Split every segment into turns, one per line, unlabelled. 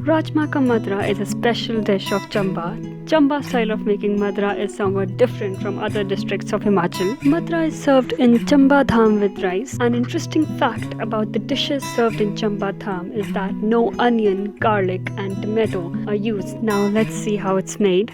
Rajma ka Madra is a special dish of Chamba. Chamba style of making Madra is somewhat different from other districts of Himachal. Madra is served in Chamba dham with rice. An interesting fact about the dishes served in Chamba dham is that no onion, garlic and tomato are used. Now let's see how it's made.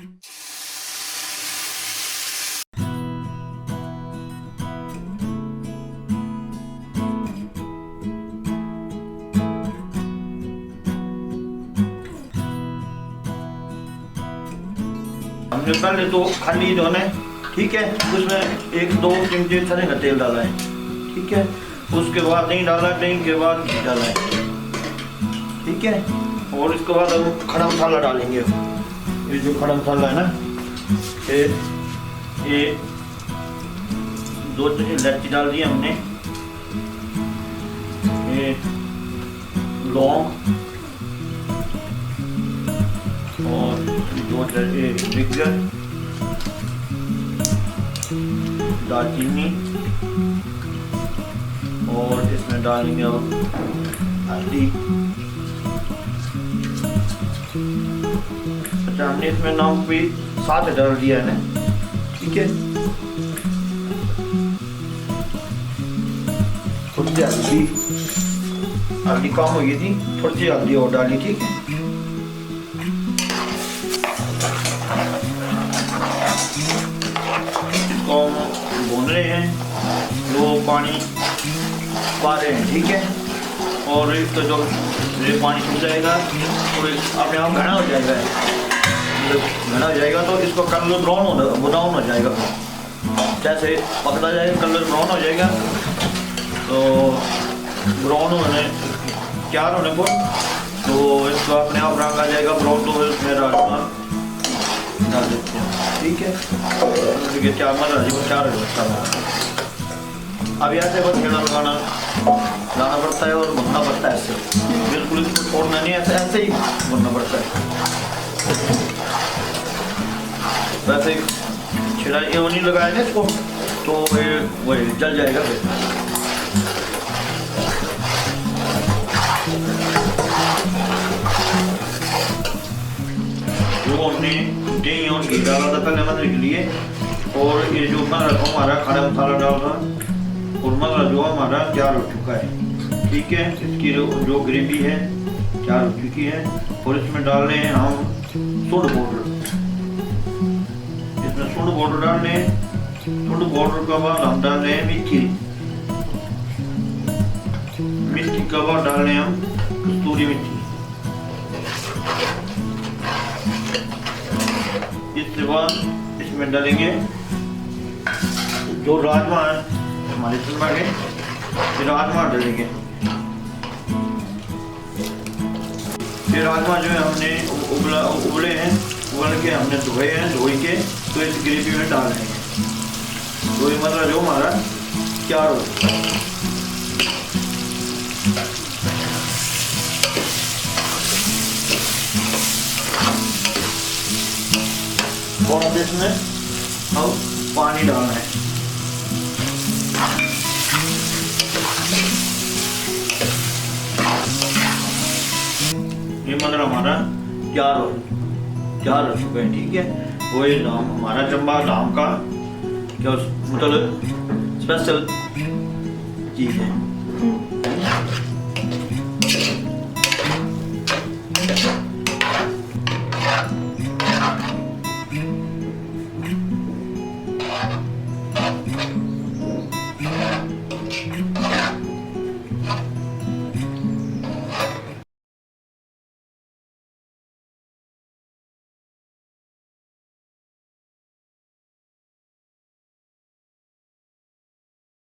हमने पहले तो खाली दोने, ठीक है, उसमें 1-2 चमचे चने का तेल डाला है, ठीक है, उसके बाद दही डाला, दही के बाद घी डाला है, ठीक है, और इसके बाद हम खड़ा मसाला डालेंगे। ये जो खड़ा मसाला है ना, ये 2 इलायची डाल दी हमने, ये लौंग और 2 मिक्सर, दालचीनी और इसमें डालेंगे अब हल्दी। अच्छा, हमने इसमें नमक भी साथ डाल दिया है ना, ठीक है। थोड़ी सी हल्दी कम हो गई थी, थोड़ी सी हल्दी और डाली, ठीक है। इसको भून रहे हैं, लो पानी पा रहे हैं, ठीक है, और इसका जो ये पानी सूख जाएगा तो अपने आप घना हो जाएगा। जब घना हो जाएगा तो इसको कलर ब्राउन हो जाएगा, जैसे पकड़ा जाएगा कलर ब्राउन हो जाएगा, तो ब्राउन होने तैयार होने को तो इसको अपने आप रंग आ जाएगा ब्राउन, तो इसमें राजमा डाल देते हैं, ठीक है। देखिए क्या मजा जी, क्या रहता है। अब ऐसे बस घेरा लगाना लाना पड़ता है और भुनना पड़ता है, ऐसे बिल्कुल इसको छोड़ना नहीं, ऐसे ऐसे ही भुनना पड़ता है। वैसे छिड़ा ये नहीं लगाएंगे इसको तो ये वही जल जाएगा फिर। वो हमने दही और घी डाला था पहले मदर के लिए, और ये जो हमारा खड़ा मसाला डाल रहा और मदरा जो हमारा तैयार हो चुका है, ठीक है। इसकी जो ग्रेवी है तैयार हो चुकी है, और इसमें डाल रहे हैं हम सूंड पाउडर। इसमें सूंड पाउडर डाल रहे हैं, सूंड पाउडर के बाद हम डाल रहे हैं मिर्ची के बाद डाल रहे हैं हम कस्तूरी मेथी। इसके बाद इसमें डालेंगे जो राजमा है हमारे चंबा के, फिर राजमा डालेंगे। फिर राजमा जो है हमने उबले हैं, उबल के हमने धोए हैं, धोई के तो इस ग्रेवी में डाल देंगे, तो ये मतलब जो हमारा तैयार हो। और इसमें हम पानी डालना है, ये मतलब हमारा तैयार हो चुका है, ठीक है। वो ये नाम हमारा चंबा धाम का क्या मतलब स्पेशल चीज है।